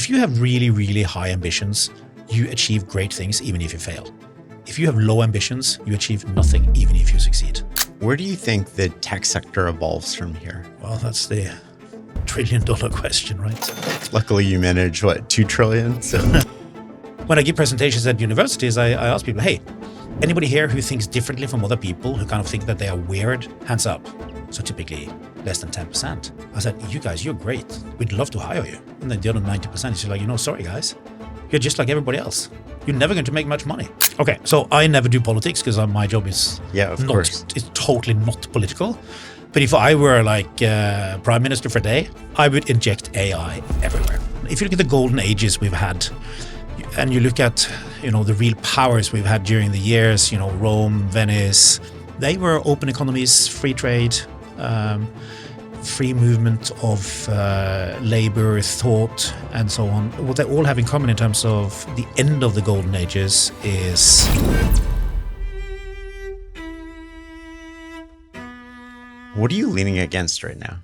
If you have really, really high ambitions, you achieve great things even if you fail. If you have low ambitions, you achieve nothing even if you succeed. Where do you think the tech sector evolves from here? Well, that's the $1 trillion question, right? Luckily, you manage, what, 2 trillion? So. When I give presentations at universities, I ask people, hey, anybody here who thinks differently from other people, who kind of think that they are weird, hands up. So typically less than 10%. I said, you guys, you're great. We'd love to hire you. And then the other 90% is like, sorry guys, you're just like everybody else. You're never going to make much money. Okay, so I never do politics because my job is it's totally not political. But if I were like Prime Minister for a day, I would inject AI everywhere. If you look at the golden ages we've had, and you look at the real powers we've had during the years, Rome, Venice, they were open economies, free trade, free movement of labor, thought, and so on. What they all have in common in terms of the end of the golden ages is what are you leaning against right now?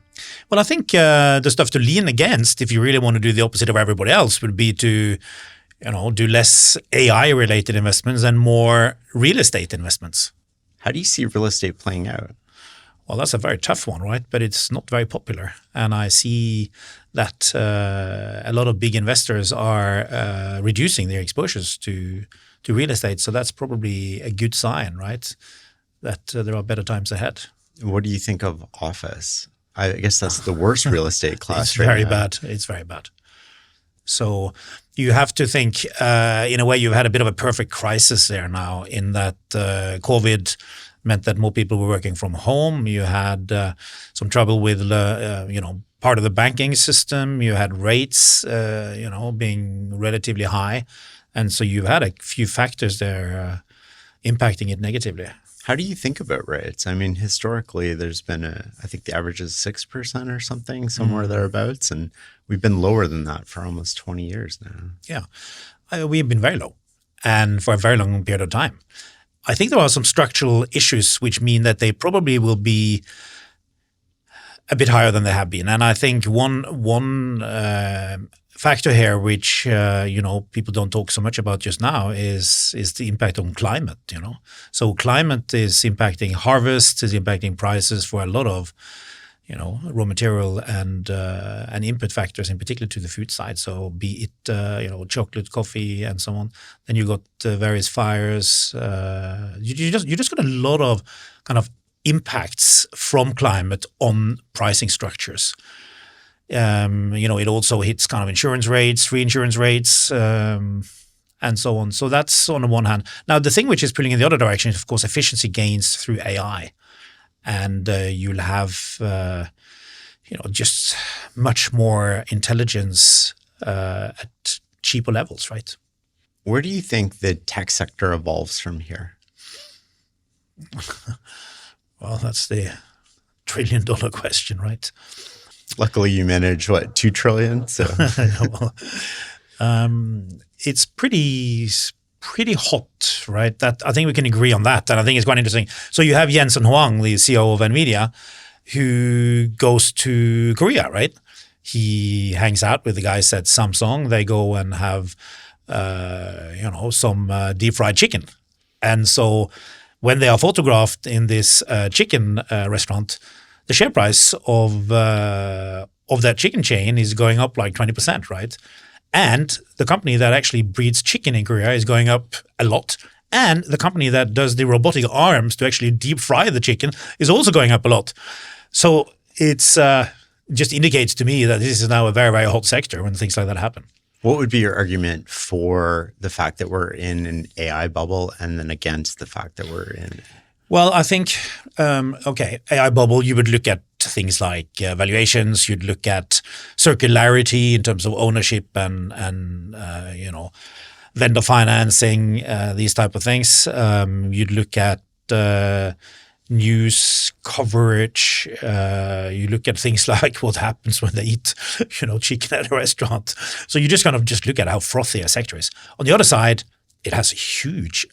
Well, I think the stuff to lean against, if you really want to do the opposite of everybody else, would be to do less AI-related investments and more real estate investments. How do you see real estate playing out? Well, that's a very tough one, right? But it's not very popular. And I see that a lot of big investors are reducing their exposures to real estate. So that's probably a good sign, right? That there are better times ahead. What do you think of office? I guess that's the worst real estate class right now. It's very bad. It's very bad. So you have to think, in a way, you've had a bit of a perfect crisis there now in that COVID meant that more people were working from home. You had some trouble with, part of the banking system. You had rates, being relatively high. And so you've had a few factors there impacting it negatively. How do you think about rates? I mean, historically, there's been I think the average is 6% or something, somewhere thereabouts. And we've been lower than that for almost 20 years now. Yeah, we've been very low and for a very long period of time. I think there are some structural issues which mean that they probably will be a bit higher than they have been. And I think one factor here, which people don't talk so much about just now, is the impact on climate. So climate is impacting harvest, is impacting prices for a lot of raw material and input factors, in particular to the food side. So be it chocolate, coffee, and so on. Then you got various fires. You just got a lot of kind of impacts from climate on pricing structures. It also hits kind of insurance rates, reinsurance rates, and so on. So that's on the one hand. Now, the thing which is pulling in the other direction is, of course, efficiency gains through AI. And you'll have, just much more intelligence at cheaper levels, right? Where do you think the tech sector evolves from here? Well, that's the $1 trillion question, right? Luckily, you manage, 2 trillion? So. It's pretty hot, right? That I think we can agree on that. And I think it's quite interesting. So you have Jensen Huang, the CEO of NVIDIA, who goes to Korea, right? He hangs out with the guys at Samsung. They go and have, some deep fried chicken. And so when they are photographed in this chicken restaurant, the share price of that chicken chain is going up like 20%, right? And the company that actually breeds chicken in Korea is going up a lot. And the company that does the robotic arms to actually deep fry the chicken is also going up a lot. So it's just indicates to me that this is now a very, very hot sector when things like that happen. What would be your argument for the fact that we're in an AI bubble and then against the fact that we're in? Well, I think, AI bubble, you would look at things like valuations, you'd look at circularity in terms of ownership and vendor financing, these type of things. You'd look at news coverage. You look at things like what happens when they eat, chicken at a restaurant. So you just kind of look at how frothy a sector is. On the other side, it has huge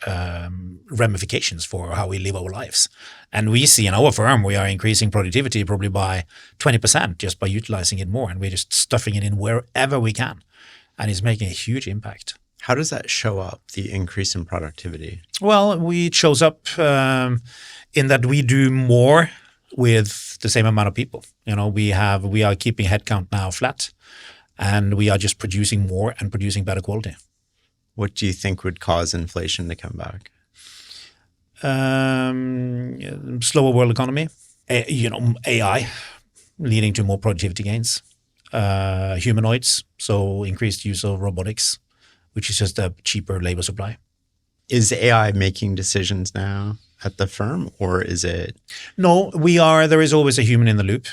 ramifications for how we live our lives. And we see in our firm, we are increasing productivity probably by 20% just by utilizing it more. And we're just stuffing it in wherever we can. and it's making a huge impact. How does that show up, the increase in productivity? Well, it shows up in that we do more with the same amount of people. We are keeping headcount now flat, and we are just producing more and producing better quality. What do you think would cause inflation to come back? Slower world economy, AI leading to more productivity gains, humanoids, so increased use of robotics, which is just a cheaper labor supply. Is AI making decisions now at the firm, or is it? No, there is always a human in the loop,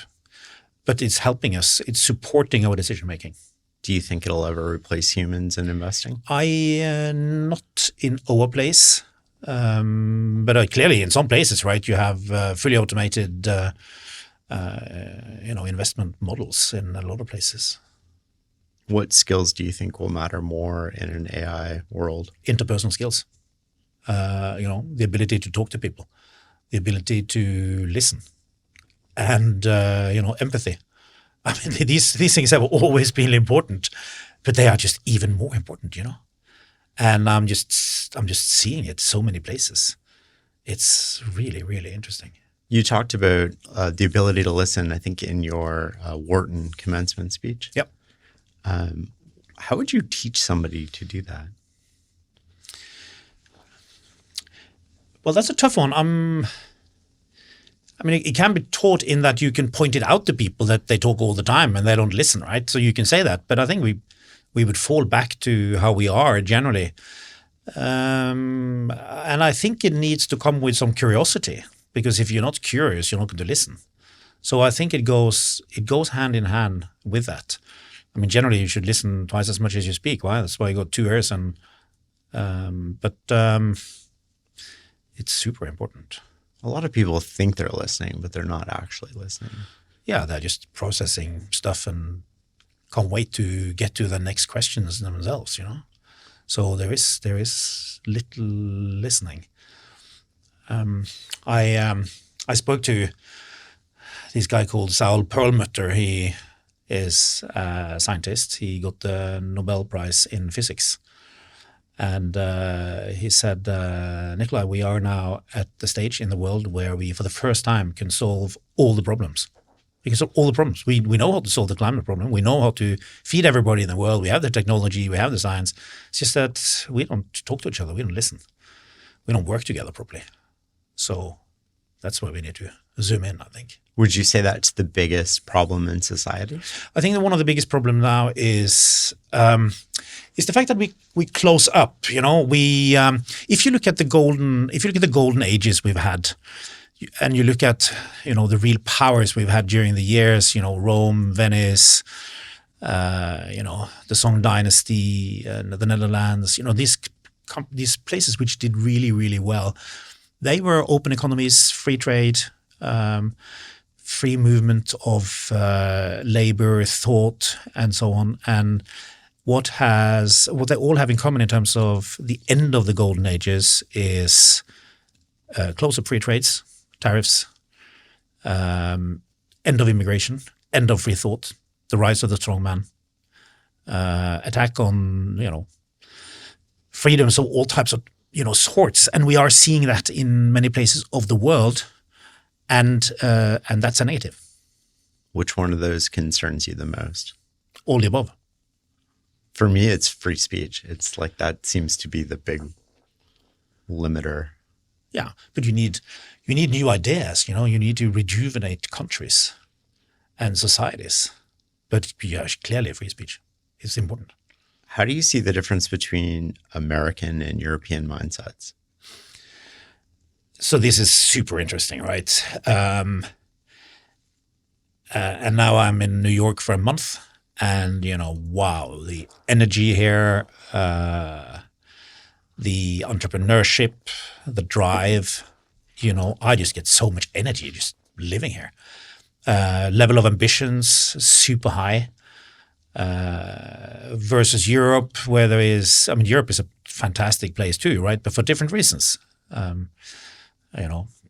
but it's helping us. It's supporting our decision making. Do you think it'll ever replace humans in investing? Not in our place, but clearly in some places, right? You have fully automated, investment models in a lot of places. What skills do you think will matter more in an AI world? Interpersonal skills. The ability to talk to people, the ability to listen, and empathy. I mean, these things have always been important, but they are just even more important, And I'm just seeing it so many places. It's really, really interesting. You talked about the ability to listen, I think, in your Wharton commencement speech. Yep. How would you teach somebody to do that? Well, that's a tough one. It can be taught in that you can point it out to people that they talk all the time and they don't listen, right? So you can say that, but I think we would fall back to how we are generally. And I think it needs to come with some curiosity, because if you're not curious, you're not going to listen. So I think it goes hand in hand with that. I mean, generally you should listen twice as much as you speak. Why? That's why you got 2 ears. But it's super important. A lot of people think they're listening, but they're not actually listening. Yeah, they're just processing stuff and can't wait to get to the next questions themselves, So there is little listening. I spoke to this guy called Saul Perlmutter. He is a scientist. He got the Nobel Prize in physics. And he said, Nicolai, we are now at the stage in the world where we, for the first time, can solve all the problems. We can solve all the problems. We know how to solve the climate problem. We know how to feed everybody in the world. We have the technology. We have the science. It's just that we don't talk to each other. We don't listen. We don't work together properly. So that's why we need to zoom in, I think. Would you say that's the biggest problem in society? I think that one of the biggest problems now is the fact that we close up. If you look at the golden ages we've had, and you look at the real powers we've had during the years, Rome, Venice, the Song Dynasty, the Netherlands, these places which did really, really well. They were open economies, free trade, free movement of labor, thought, and so on. And what they all have in common in terms of the end of the golden ages is close-up free trades, tariffs, end of immigration, end of free thought, the rise of the strongman, attack on freedoms of all types of sorts, and we are seeing that in many places of the world, and that's a negative. Which one of those concerns you the most? All the above. For me, it's free speech. It's like that seems to be the big limiter. Yeah, but you need new ideas. You need to rejuvenate countries and societies. But yeah, clearly free speech is important. How do you see the difference between American and European mindsets? So this is super interesting, right? And now I'm in New York for a month, and wow, the energy here, the entrepreneurship, the drive. I just get so much energy just living here. Level of ambitions super high. Versus Europe, where there is, Europe is a fantastic place too, right? But for different reasons.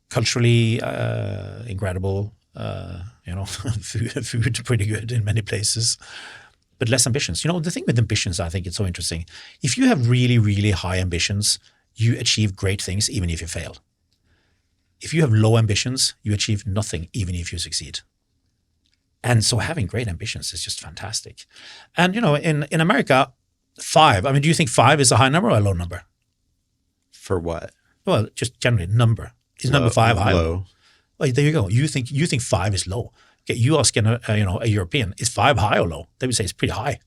Culturally incredible, food pretty good in many places. but less ambitions. The thing with ambitions, I think it's so interesting. If you have really, really high ambitions, you achieve great things even if you fail. If you have low ambitions, you achieve nothing even if you succeed. And so having great ambitions is just fantastic. And, in America, 5, do you think 5 is a high number or a low number? For what? Well, just generally number. Is number 5 high? Low. Well, there you go. You think 5 is low. Okay, you ask a European, is 5 high or low? They would say it's pretty high.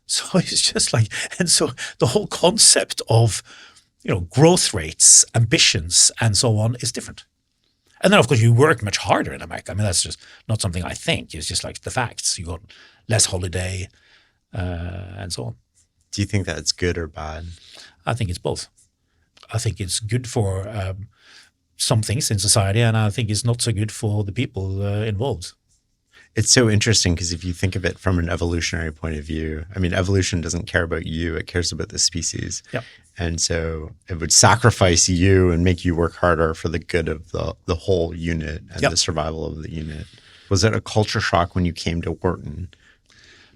So it's just and so the whole concept of, growth rates, ambitions, and so on is different. And then, of course, you work much harder in America. That's just not something I think. It's just the facts. You got less holiday and so on. Do you think that's good or bad? I think it's both. I think it's good for some things in society, and I think it's not so good for the people involved. It's so interesting because if you think of it from an evolutionary point of view, evolution doesn't care about you, it cares about the species. Yep. And so it would sacrifice you and make you work harder for the good of the whole unit and Yep. the survival of the unit. Was it a culture shock when you came to Wharton?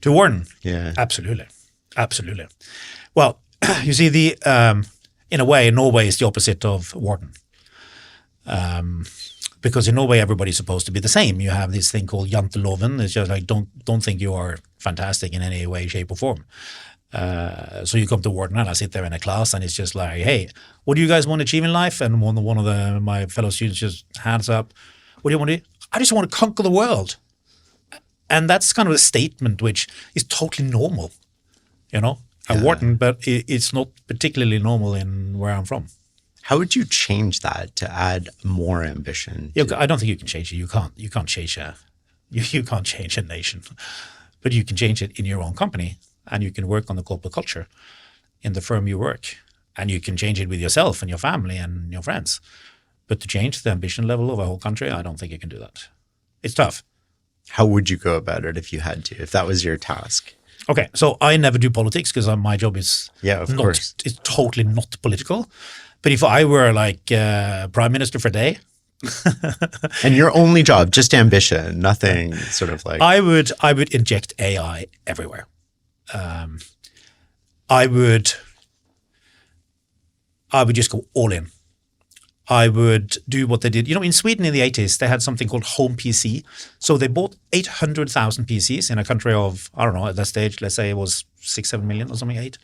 To Wharton? Yeah. Absolutely. Absolutely. Well, you see, in a way, Norway is the opposite of Wharton. Because in Norway, everybody's supposed to be the same. You have this thing called janteloven. It's just don't think you are fantastic in any way, shape, or form. So you come to Wharton and I sit there in a class and it's just hey, what do you guys want to achieve in life? And one of my fellow students just hands up, what do you want to do? I just want to conquer the world. And that's kind of a statement which is totally normal, at Wharton, but it's not particularly normal in where I'm from. How would you change that to add more ambition? I don't think you can change it. You can't change you can't change a nation, but you can change it in your own company, and you can work on the corporate culture in the firm you work, and you can change it with yourself and your family and your friends. But to change the ambition level of a whole country, I don't think you can do that. It's tough. How would you go about it if you had to, if that was your task? Okay, so I never do politics because my job is of course. It's totally not political. But if I were prime minister for a day, and your only job, just ambition, nothing sort of I would inject AI everywhere. I would just go all in. I would do what they did. In Sweden in the 80s, they had something called home PC. So they bought 800,000 PCs in a country of, I don't know, at that stage, let's say it was 6-7 million or something, 8.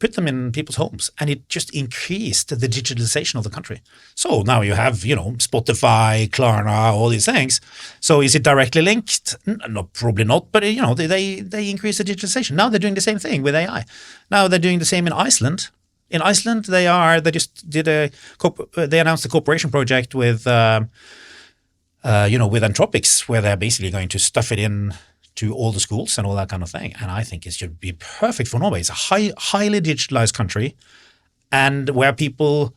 Put them in people's homes, and it just increased the digitalization of the country. So now you have, Spotify, Klarna, all these things. So is it directly linked? No, probably not, but they increase the digitalization. Now they're doing the same thing with AI. Now they're doing the same in Iceland. In Iceland, they announced a cooperation project with Anthropics, where they're basically going to stuff it in to all the schools and all that kind of thing. And I think it should be perfect for Norway. It's a highly digitalized country, and where people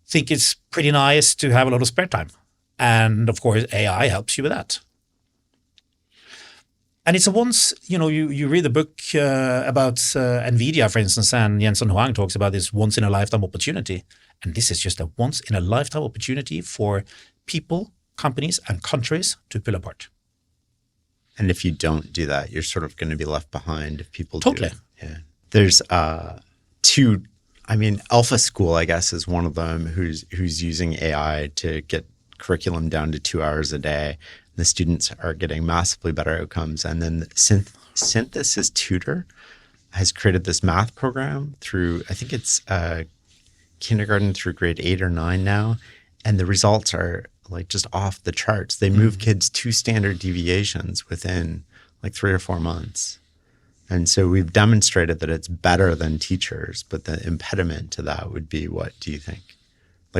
think it's pretty nice to have a lot of spare time. And of course, AI helps you with that. And it's you read the book about NVIDIA, for instance, and Jensen Huang talks about this once-in-a-lifetime opportunity. And this is just a once-in-a-lifetime opportunity for people, companies, and countries to pull apart. And if you don't do that, you're sort of going to be left behind if people Totally. do. Yeah. There's two, Alpha School, I guess, is one of them who's using AI to get curriculum down to 2 hours a day. The students are getting massively better outcomes. And then Synthesis Tutor has created this math program through, I think it's kindergarten through grade 8 or 9 now. And the results are just off the charts. They move kids 2 standard deviations within 3 or 4 months. And so we've demonstrated that it's better than teachers, but the impediment to that would be, what do you think?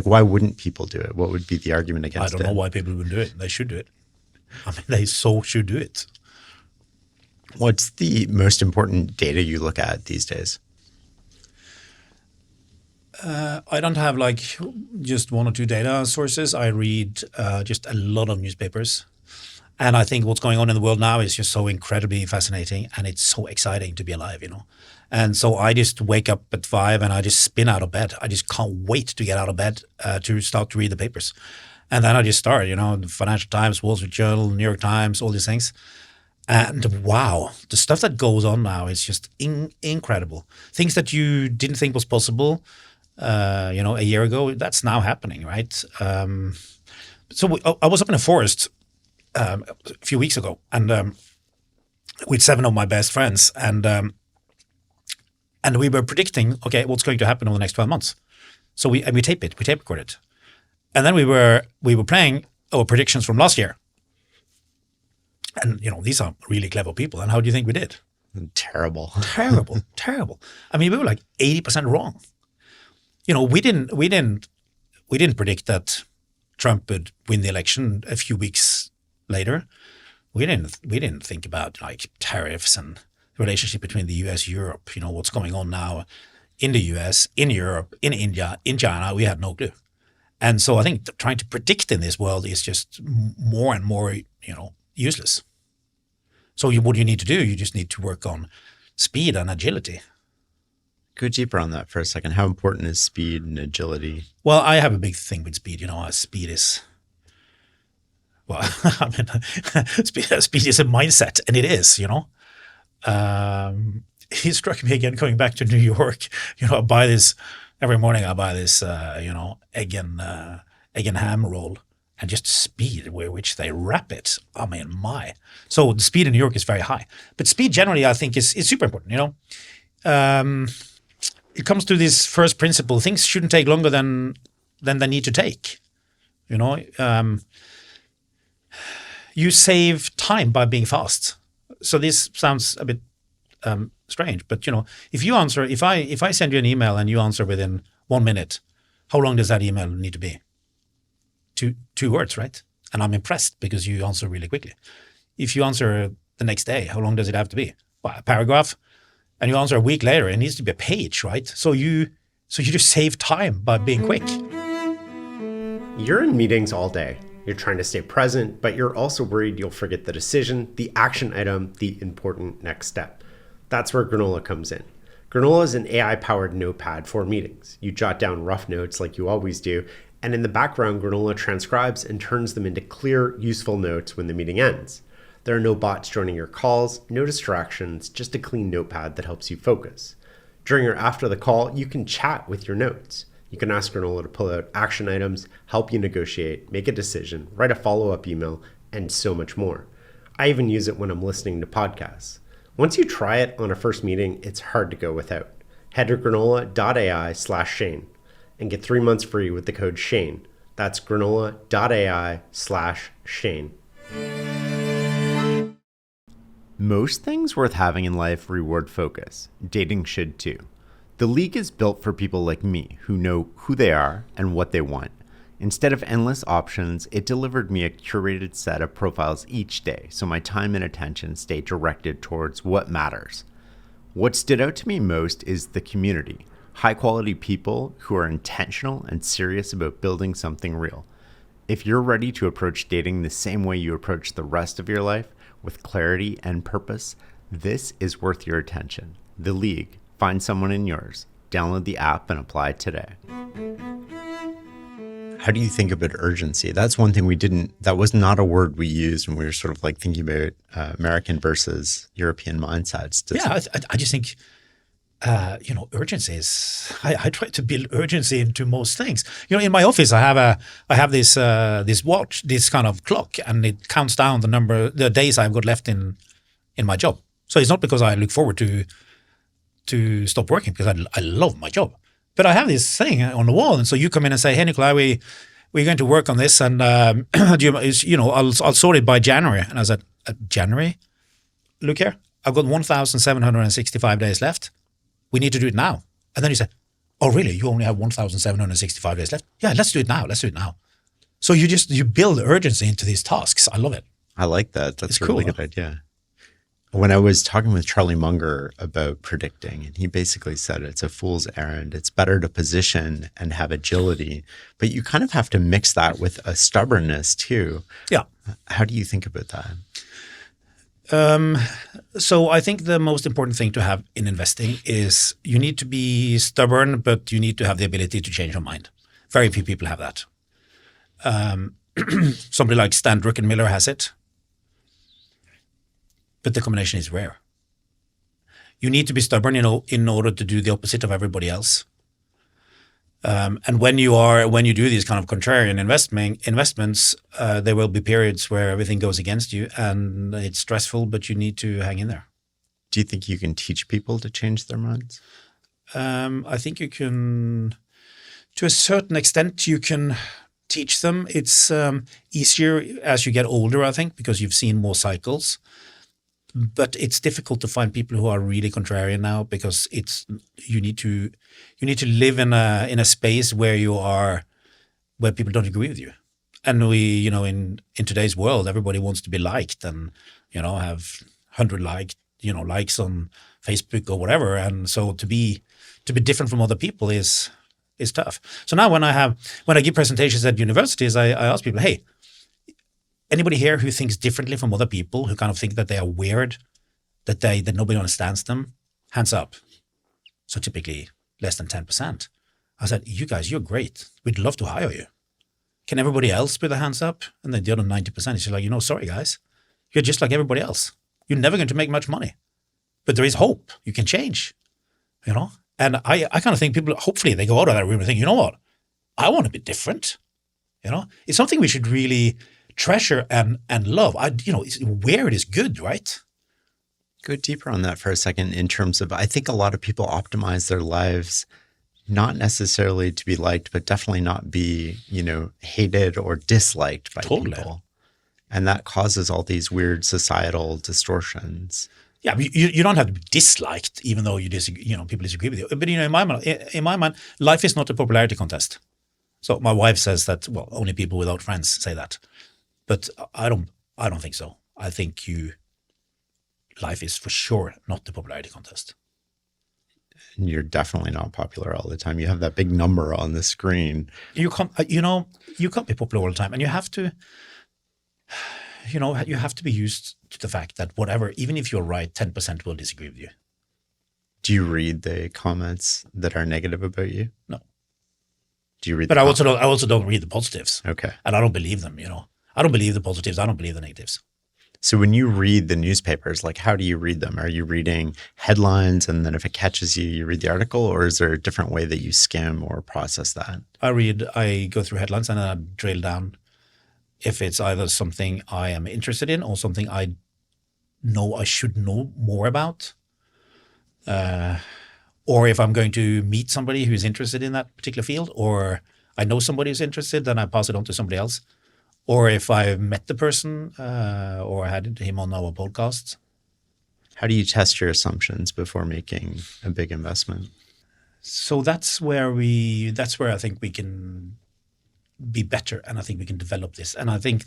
Why wouldn't people do it? What would be the argument against it? I don't know why people would do it. They should do it. They so should do it. What's the most important data you look at these days? I don't have just 1 or 2 data sources. I read just a lot of newspapers. And I think what's going on in the world now is just so incredibly fascinating, and it's so exciting to be alive, And so I just wake up at 5 and I just spin out of bed. I just can't wait to get out of bed to start to read the papers. And then I just start, the Financial Times, Wall Street Journal, New York Times, all these things. And wow, the stuff that goes on now is just incredible. Things that you didn't think was possible, a year ago, that's now happening, right? I was up in a forest a few weeks ago, and with 7 of my best friends, and we were predicting, okay, what's going to happen over the next 12 months. So we tape record it, and then we were playing our predictions from last year. And, these are really clever people. And how do you think we did? Terrible. Terrible. I mean, we were like 80% wrong. We didn't predict that Trump would win the election a few weeks later. We didn't think about like tariffs and the relationship between the US, Europe, what's going on now in the US, in Europe, in India, in China. We had no clue. And so I think trying to predict in this world is just more and more, useless. So what you need to do, you just need to work on speed and agility. Go deeper on that for a second. How important is speed and agility? Well, I have a big thing with speed. Speed is, well, I mean, speed is a mindset, and it is, It struck me again going back to New York. I buy this, every morning I buy this, egg and ham roll. And just the speed with which they wrap it. I mean, So the speed in New York is very high. But speed generally, I think, is super important, It comes to this first principle. Things shouldn't take longer than they need to take. You save time by being fast. So this sounds a bit strange, but, if I send you an email and you answer within 1 minute, how long does that email need to be? Two words, right? And I'm impressed because you answer really quickly. If you answer the next day, how long does it have to be? Well, a paragraph. And you answer a week later, it needs to be a page, right? So you just save time by being quick. You're in meetings all day. You're trying to stay present, but you're also worried you'll forget the decision, the action item, the important next step. That's where Granola comes in. Granola is an AI-powered notepad for meetings. You jot down rough notes like you always do, and in the background, Granola transcribes and turns them into clear, useful notes when the meeting ends. There are no bots joining your calls, no distractions, just a clean notepad that helps you focus. During or after the call, you can chat with your notes. You can ask Granola to pull out action items, help you negotiate, make a decision, write a follow-up email, and so much more. I even use it when I'm listening to podcasts. Once you try it on a first meeting, it's hard to go without. Head to granola.ai/Shane. and get 3 months free with the code Shane. That's granola.ai/Shane. Most things worth having in life reward focus. Dating should too. The League is built for people like me who know who they are and what they want. Instead of endless options, it delivered me a curated set of profiles each day, so my time and attention stay directed towards what matters. What stood out to me most is the community. High-quality people who are intentional and serious about building something real. If you're ready to approach dating the same way you approach the rest of your life, with clarity and purpose, this is worth your attention. The League. Find someone in yours. Download the app and apply today. How do you think about urgency? That's one thing that was not a word we used when we were sort of like thinking about American versus European mindsets. I just think urgency is. I try to build urgency into most things. In my office, I have this watch, this kind of clock, and it counts down the days I've got left in my job. So it's not because I look forward to stop working, because I love my job. But I have this thing on the wall, and so you come in and say, "Hey, Nicolai, we're going to work on this, and I'll sort it by January." And I said, "January? Look here, I've got 1,765 days left. We need to do it now." And then you say, "Oh, really? You only have 1,765 days left? Yeah, let's do it now. So you build urgency into these tasks. I love it. I like that. That's a cool, really good idea. When I was talking with Charlie Munger about predicting, and he basically said it's a fool's errand. It's better to position and have agility, but you kind of have to mix that with a stubbornness too. Yeah. How do you think about that? So I think the most important thing to have in investing is you need to be stubborn, but you need to have the ability to change your mind. Very few people have that. Somebody like Stan Druckenmiller has it. but the combination is rare. You need to be stubborn, in order to do the opposite of everybody else. And when you do these kind of contrarian investments, there will be periods where everything goes against you, and it's stressful, but you need to hang in there. Do you think you can teach people to change their minds? I think you can, to a certain extent, you can teach them. It's easier as you get older, I think, because you've seen more cycles. But it's difficult to find people who are really contrarian now, because you need to live in a space where people don't agree with you. And we, in today's world, everybody wants to be liked and, have 100 likes on Facebook or whatever. And so to be different from other people is tough. So now when I give presentations at universities, I ask people, hey, anybody here who thinks differently from other people, who kind of think that they are weird, that nobody understands them, hands up. So typically less than 10%. I said, you guys, you're great. We'd love to hire you. Can everybody else put their hands up? And then the other 90% is like, sorry guys, you're just like everybody else. You're never going to make much money, but there is hope. You can change, And I kind of think people, hopefully they go out of that room and think, you know what? I want to be different. It's something we should really treasure and love. Weird is good, right? Go deeper on that for a second in terms of, I think a lot of people optimize their lives not necessarily to be liked, but definitely not be, hated or disliked by people. And that causes all these weird societal distortions. Yeah, but you don't have to be disliked, even though you disagree. People disagree with you. But in my mind, life is not a popularity contest. So my wife says that. Well, only people without friends say that. But I don't think so. I think life is for sure not the popularity contest. And you're definitely not popular all the time. You have that big number on the screen. You can't be popular all the time, and you have to. You have to be used to the fact that whatever, even if you're right, 10% will disagree with you. Do you read the comments that are negative about you? No. Do you read? But I also don't read the positives. Okay. And I don't believe them. I don't believe the positives. I don't believe the negatives. So when you read the newspapers, how do you read them? Are you reading headlines, and then if it catches you, you read the article, or is there a different way that you skim or process that? I go through headlines and then I drill down. If it's either something I am interested in or something I know I should know more about, or if I'm going to meet somebody who's interested in that particular field, or I know somebody who's interested, then I pass it on to somebody else. Or if I've met the person or had him on our podcast. How do you test your assumptions before making a big investment? So that's where I think we can be better, and I think we can develop this. And I think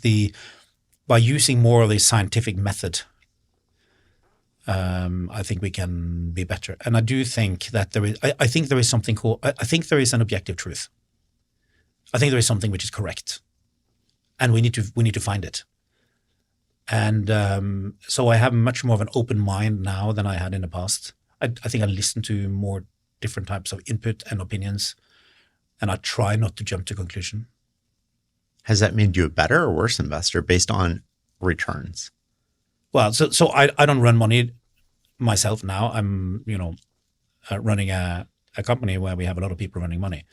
by using more of the scientific method, I think we can be better. And I do think that I think there is something called, I think there is an objective truth. I think there is something which is correct, and we need to find it. And so I have much more of an open mind now than I had in the past. I think I listen to more different types of input and opinions, and I try not to jump to conclusion. Has that made you a better or worse investor based on returns? Well, so I don't run money myself now. I'm running a company where we have a lot of people running money.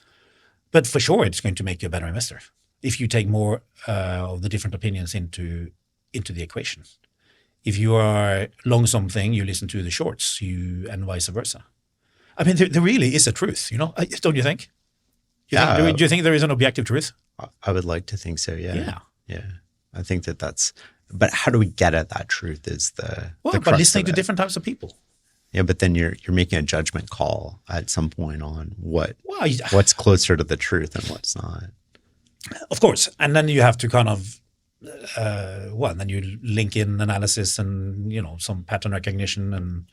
But for sure, it's going to make you a better investor if you take more of the different opinions into the equation. If you are long something, you listen to the shorts, and vice versa. I mean, there really is a truth, don't you think? Do you think there is an objective truth? I would like to think so, yeah. Yeah. I think that's, but how do we get at that truth is the by listening to different types of people. Yeah, but then you're making a judgment call at some point on what's closer to the truth and what's not. Of course. And then you have to kind of, then you link in analysis and, some pattern recognition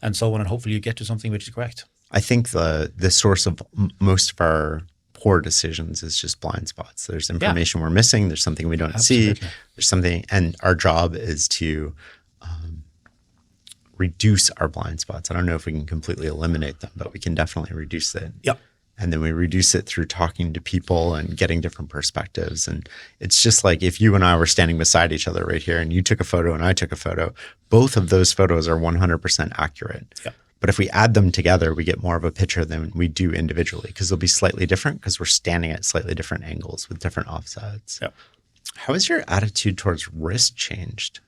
and so on, and hopefully you get to something which is correct. I think the source of most of our poor decisions is just blind spots. There's information we're missing. There's something we don't see. There's something, and our job is to reduce our blind spots. I don't know if we can completely eliminate them, but we can definitely reduce it. Yep. And then we reduce it through talking to people and getting different perspectives. And it's just like if you and I were standing beside each other right here and you took a photo and I took a photo, both of those photos are 100% accurate. Yeah. But if we add them together, we get more of a picture than we do individually because they'll be slightly different because we're standing at slightly different angles with different offsets. Yeah. How has your attitude towards risk changed?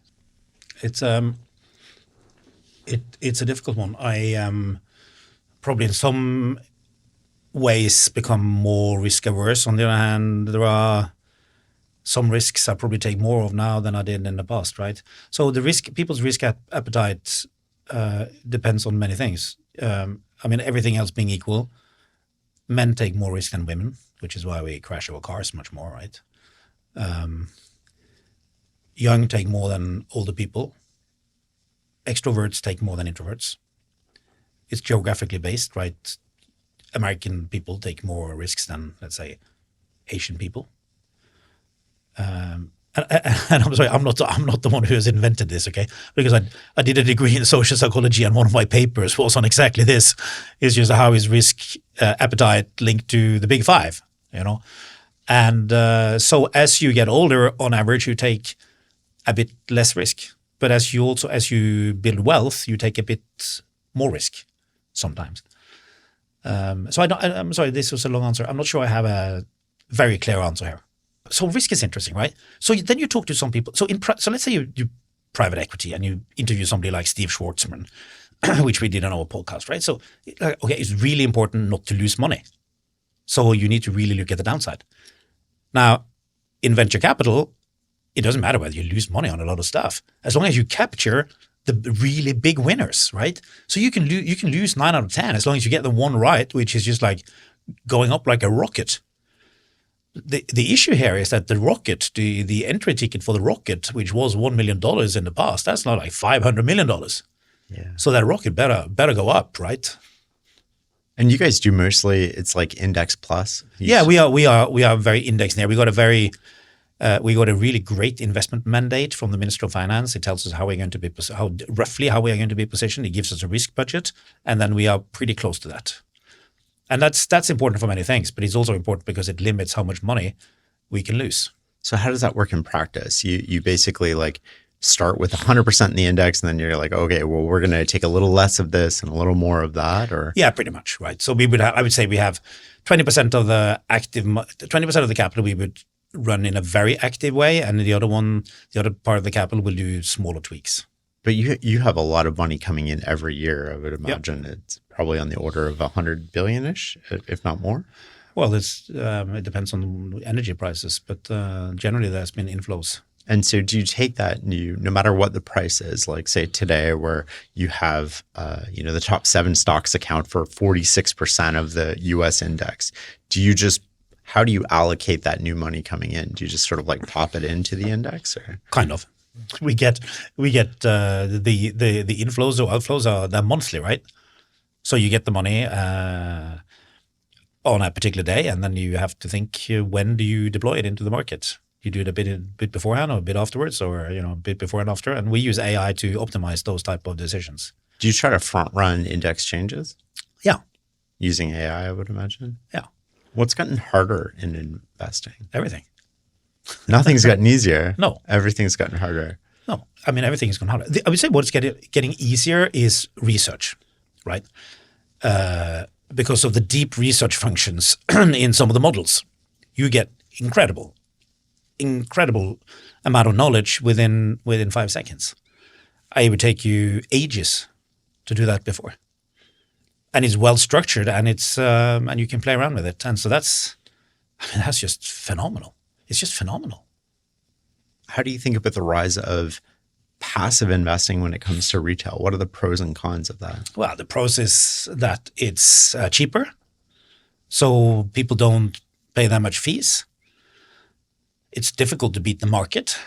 It's it's a difficult one. I probably in some ways become more risk averse. On the other hand, there are some risks I probably take more of now than I did in the past, right? So people's risk appetite depends on many things. I mean, everything else being equal, men take more risk than women, which is why we crash our cars much more, right? Young take more than older people. Extroverts take more than introverts. It's geographically based, right? American people take more risks than, let's say, Asian people. And I'm sorry, I'm not the one who has invented this, okay? Because I did a degree in social psychology, and one of my papers was on exactly this. It's just how is risk appetite linked to the big five, you know? And so as you get older, on average, you take a bit less risk. But as you build wealth, you take a bit more risk sometimes. So I'm sorry, this was a long answer. I'm not sure I have a very clear answer here. So risk is interesting, right? So then you talk to some people. So let's say you do private equity and you interview somebody like Steve Schwartzman, which we did on our podcast, right? So okay, it's really important not to lose money. So you need to really look at the downside. Now, in venture capital, it doesn't matter whether you lose money on a lot of stuff, as long as you capture the really big winners, right? So you can lose 9 out of 10 as long as you get the one right, which is just like going up like a rocket. The issue here is that the rocket, the entry ticket for the rocket, which was $1 million in the past, that's not like $500 million. Yeah. So that rocket better go up, right? And you guys do mostly, it's like index plus? Yeah, we are very indexed there. We got a really great investment mandate from the Minister of Finance. It tells us how we're going to be roughly how we are going to be positioned. It gives us a risk budget, and then we are pretty close to that. And that's important for many things, but it's also important because it limits how much money we can lose. So how does that work in practice? You basically like start with 100% in the index, and then you're like, okay, well, we're going to take a little less of this and a little more of that, or yeah, pretty much, right. So I would say we have 20% of the 20% of the capital we would run in a very active way, and the other part of the capital will do smaller tweaks. But you have a lot of money coming in every year. I would imagine It's probably on the order of 100 billion-ish, if not more. Well, it depends on energy prices, but generally there's been inflows. And so do you take that and no matter what the price is, like say today where you have, the top 7 stocks account for 46% of the US index, how do you allocate that new money coming in? Do you just sort of like pop it into the index, or? Kind of. We get the inflows or outflows they're monthly, right? So you get the money on a particular day, and then you have to think when do you deploy it into the market? You do it a bit beforehand or a bit afterwards, or a bit before and after. And we use AI to optimize those type of decisions. Do you try to front run index changes? Yeah. Using AI, I would imagine. Yeah. What's gotten harder in investing? Everything. Nothing's gotten easier. No. Everything's gotten harder. No. I mean, everything's gotten harder. I would say what's getting easier is research, right? Because of the deep research functions in some of the models. You get incredible amount of knowledge within 5 seconds. It would take you ages to do that before. And it's well structured, and it's and you can play around with it. And so that's just phenomenal. It's just phenomenal. How do you think about the rise of passive investing when it comes to retail? What are the pros and cons of that? Well, the pros is that it's cheaper, so people don't pay that much fees. It's difficult to beat the market.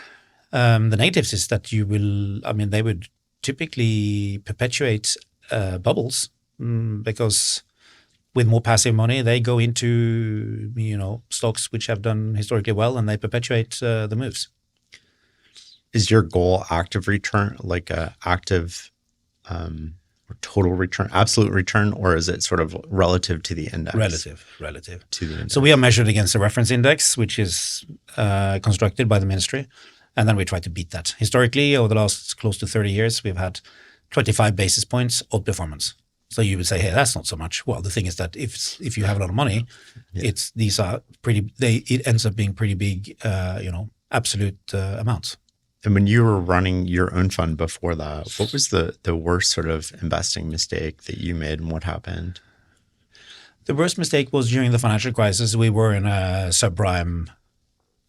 The negatives is that they would typically perpetuate bubbles because with more passive money, they go into stocks which have done historically well, and they perpetuate the moves. Is your goal active return, like active total return, absolute return, or is it sort of relative to the index? Relative. To the index. So we are measured against the reference index, which is constructed by the ministry, and then we try to beat that. Historically, over the last close to 30 years, we've had 25 basis points outperformance. So you would say, hey, that's not so much. Well, the thing is that if you have a lot of money, it ends up being pretty big, absolute amounts. And when you were running your own fund before that, what was the worst sort of investing mistake that you made, and what happened? The worst mistake was during the financial crisis. We were in a subprime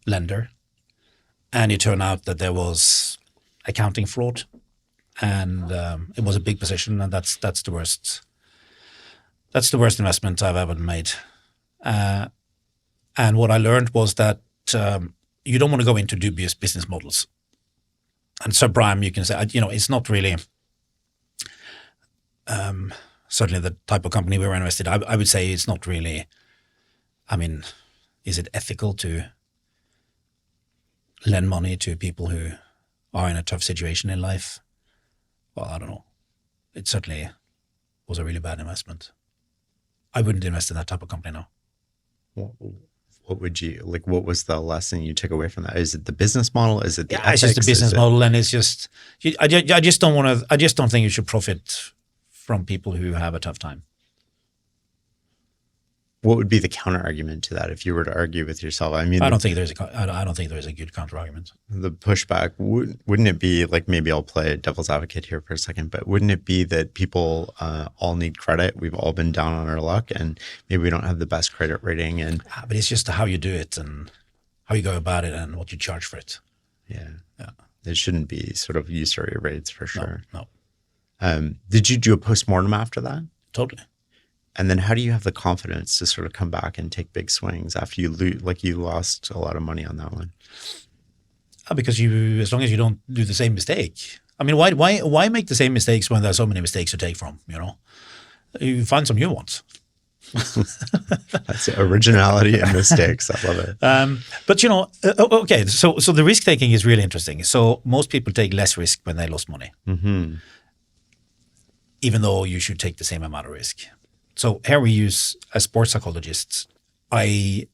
lender, and it turned out that there was accounting fraud, and it was a big position, and that's the worst. That's the worst investment I've ever made. And what I learned was that you don't want to go into dubious business models. And subprime, you can say, it's not really certainly the type of company we were invested in. I would say it's not really, is it ethical to lend money to people who are in a tough situation in life? Well, I don't know. It certainly was a really bad investment. I wouldn't invest in that type of company now. What would you like? What was the lesson you took away from that? Is it the business model? Is it the ethics? It's just a business model, and it's just I just don't want to. I just don't think you should profit from people who have a tough time. What would be the counter argument to that if you were to argue with yourself? I don't think there's a good counter argument. The pushback wouldn't it be like, maybe I'll play devil's advocate here for a second, but wouldn't it be that people all need credit? We've all been down on our luck, and maybe we don't have the best credit rating. And but it's just how you do it and how you go about it and what you charge for it. Yeah. It shouldn't be sort of usury rates for sure. No. Did you do a postmortem after that? Totally. And then how do you have the confidence to sort of come back and take big swings after you lost a lot of money on that one? Because as long as you don't do the same mistake. I mean, why make the same mistakes when there are so many mistakes to take from, You find some new ones. That's originality and mistakes. I love it. But okay, so the risk taking is really interesting. So most people take less risk when they lost money, even though you should take the same amount of risk. So here we use a sports psychologist. I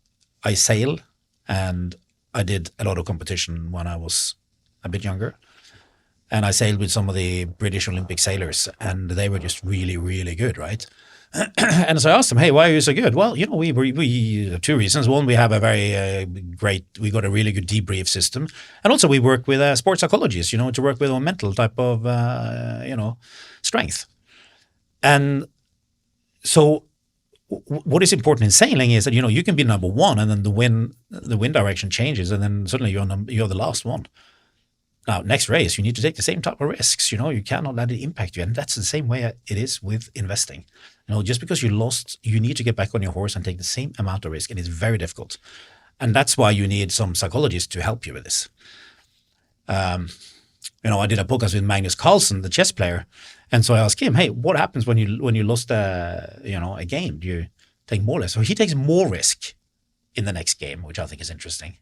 sail, and I did a lot of competition when I was a bit younger. And I sailed with some of the British Olympic sailors, and they were just really, really good, right? And so I asked them, hey, why are you so good? Well, we have two reasons. One, we have a very we got a really good debrief system. And also we work with a sports psychologist, to work with a mental type of, strength. And so what is important in sailing is that, you can be number one, and then the wind direction changes, and then suddenly you're the last one. Now, next race, you need to take the same type of risks. You cannot let it impact you. And that's the same way it is with investing. Just because you lost, you need to get back on your horse and take the same amount of risk. And it's very difficult. And that's why you need some psychologists to help you with this. I did a podcast with Magnus Carlsen, the chess player. And so I asked him, hey, what happens when you lost a game? Do you take more risk? So he takes more risk in the next game, which I think is interesting.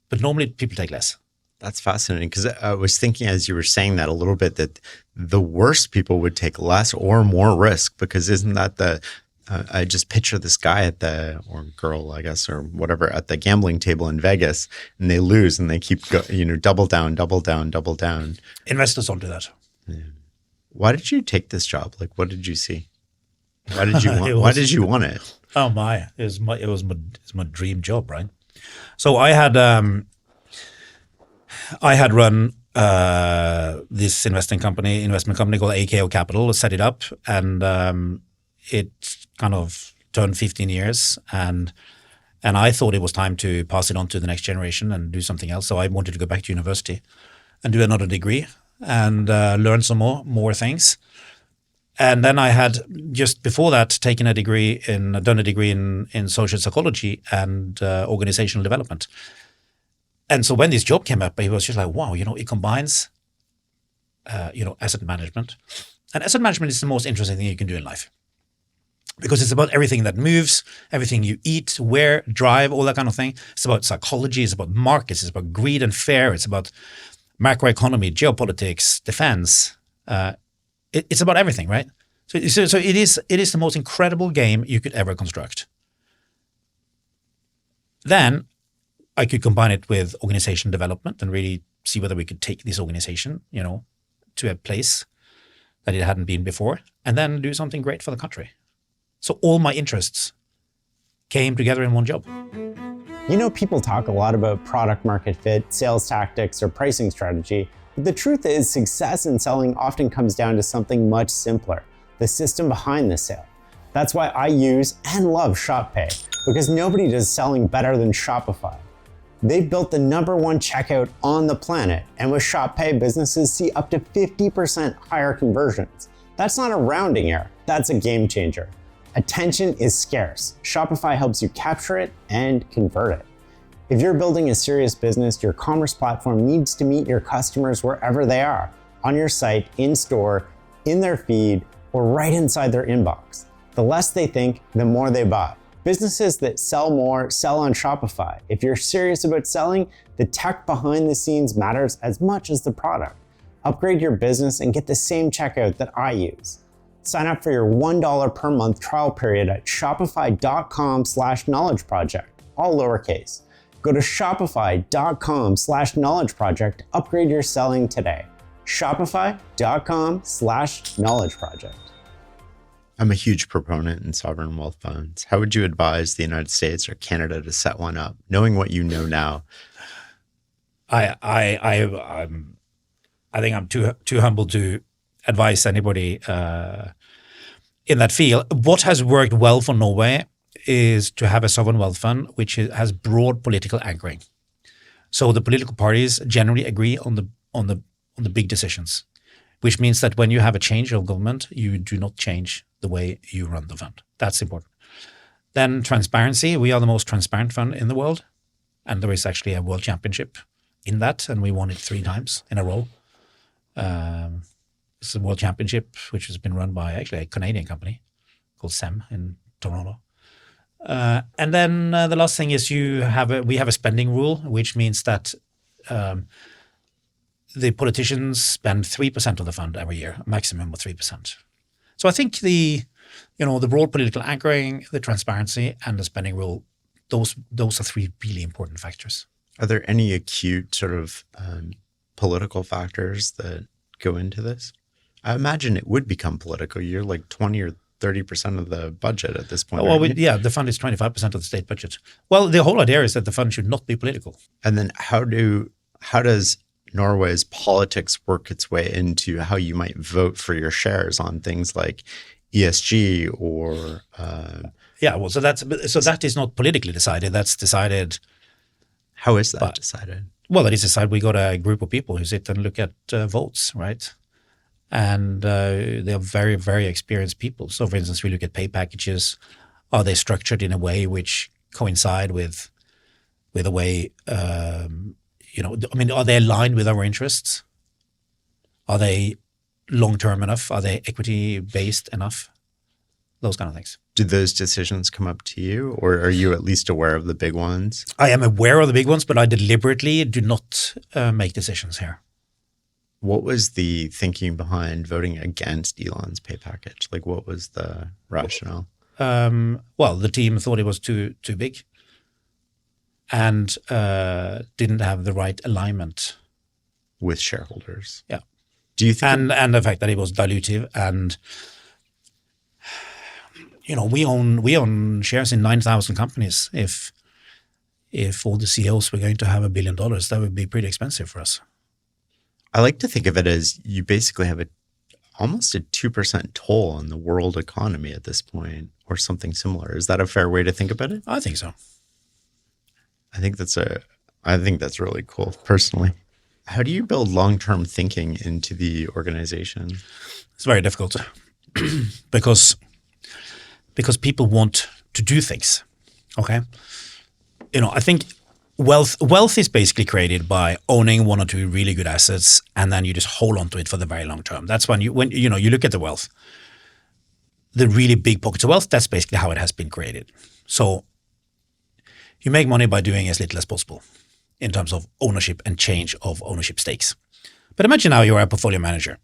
But normally people take less. That's fascinating, because I was thinking as you were saying that a little bit that the worst people would take less or more risk, because isn't that I just picture this guy or girl, I guess, or whatever, at the gambling table in Vegas, and they lose and they keep double down, double down, double down. Investors don't do that. Yeah. Why did you take this job? Like, what did you see? Why did you want? Why did you want it? Oh my! It was my dream job, right? So I had run this investment company called AKO Capital, set it up, and it kind of turned 15 years, and I thought it was time to pass it on to the next generation and do something else. So I wanted to go back to university and do another degree and learn some more things. And then I had, just before that, done a degree in social psychology and organizational development. And so when this job came up, he was just like, wow, it combines, asset management. And asset management is the most interesting thing you can do in life, because it's about everything that moves, everything you eat, wear, drive, all that kind of thing. It's about psychology, it's about markets, it's about greed and fear, it's about macroeconomy, geopolitics, defense. It's about everything, right? So it is the most incredible game you could ever construct. Then I could combine it with organization development and really see whether we could take this organization, to a place that it hadn't been before, and then do something great for the country. So all my interests came together in one job. People talk a lot about product market fit, sales tactics, or pricing strategy, but the truth is success in selling often comes down to something much simpler, the system behind the sale. That's why I use and love ShopPay, because nobody does selling better than Shopify. They've built the #1 checkout on the planet, and with ShopPay, businesses see up to 50% higher conversions. That's not a rounding error, that's a game changer. Attention is scarce. Shopify helps you capture it and convert it. If you're building a serious business, your commerce platform needs to meet your customers wherever they are, on your site, in store, in their feed, or right inside their inbox. The less they think, the more they buy. Businesses that sell more sell on Shopify. If you're serious about selling, the tech behind the scenes matters as much as the product. Upgrade your business and get the same checkout that I use. Sign up for your $1 per month trial period at shopify.com/knowledge project, all lowercase. Go to shopify.com/knowledge project to upgrade your selling today. Shopify.com/knowledge project. I'm a huge proponent in sovereign wealth funds. How would you advise the United States or Canada to set one up, knowing what you know now? I think I'm too humble to advise anybody in that field. What has worked well for Norway is to have a sovereign wealth fund which has broad political anchoring. So the political parties generally agree on the big decisions, which means that when you have a change of government, you do not change the way you run the fund. That's important. Then transparency. We are the most transparent fund in the world, and there is actually a world championship in that, and we won it 3 times in a row. It's a world championship which has been run by actually a Canadian company called SEM in Toronto. And then the last thing is we have a spending rule, which means that the politicians spend 3% of the fund every year, a maximum of 3%. So I think the broad political anchoring, the transparency, and the spending rule, those are 3 really important factors. Are there any acute sort of political factors that go into this? I imagine it would become political. You're like 20 or 30% of the budget at this point. Well, the fund is 25% of the state budget. Well, the whole idea is that the fund should not be political. And then how does Norway's politics work its way into how you might vote for your shares on things like ESG or so that is not politically decided. That's decided. How is that decided? Well, it is decided. We got a group of people who sit and look at votes, right? And they are very, very experienced people. So, for instance, we look at pay packages. Are they structured in a way which coincide with the way are they aligned with our interests? Are they long-term enough? Are they equity-based enough? Those kind of things. Did those decisions come up to you, or are you at least aware of the big ones? I am aware of the big ones, but I deliberately do not make decisions here. What was the thinking behind voting against Elon's pay package? Like, what was the rationale? The team thought it was too big and didn't have the right alignment with shareholders. Yeah. Do you think and the fact that it was dilutive, and we own shares in 9,000 companies. If all the CEOs were going to have $1 billion, that would be pretty expensive for us. I like to think of it as you basically have almost a 2% toll on the world economy at this point, or something similar. Is that a fair way to think about it? I think so. I think that's really cool, personally. How do you build long-term thinking into the organization? It's very difficult because people want to do things. Okay, I think wealth is basically created by owning 1 or 2 really good assets, and then you just hold on to it for the very long term. That's when you look at the wealth, the really big pockets of wealth. That's basically how it has been created. So you make money by doing as little as possible in terms of ownership and change of ownership stakes. But imagine now you're a portfolio manager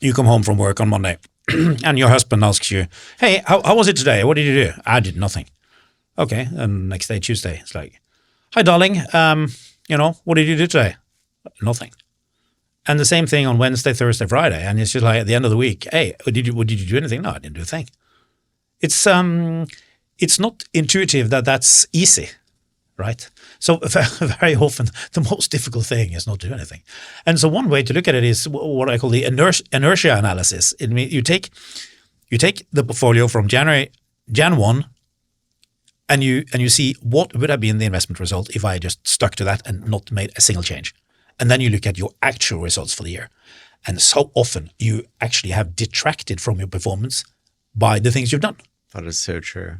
you come home from work on Monday and your husband asks you, hey, how was it today? What did you do? I did nothing. Okay. And next day, Tuesday, it's like, hi, darling. What did you do today? Nothing. And the same thing on Wednesday, Thursday, Friday. And it's just like at the end of the week, hey, did you do anything? No, I didn't do a thing. It's not intuitive that that's easy, right? So very often the most difficult thing is not to do anything. And so one way to look at it is what I call the inertia analysis. It means you take the portfolio from Jan 1 and you see what would have been the investment result if I just stuck to that and not made a single change. And then you look at your actual results for the year. And so often you actually have detracted from your performance by the things you've done. That is so true.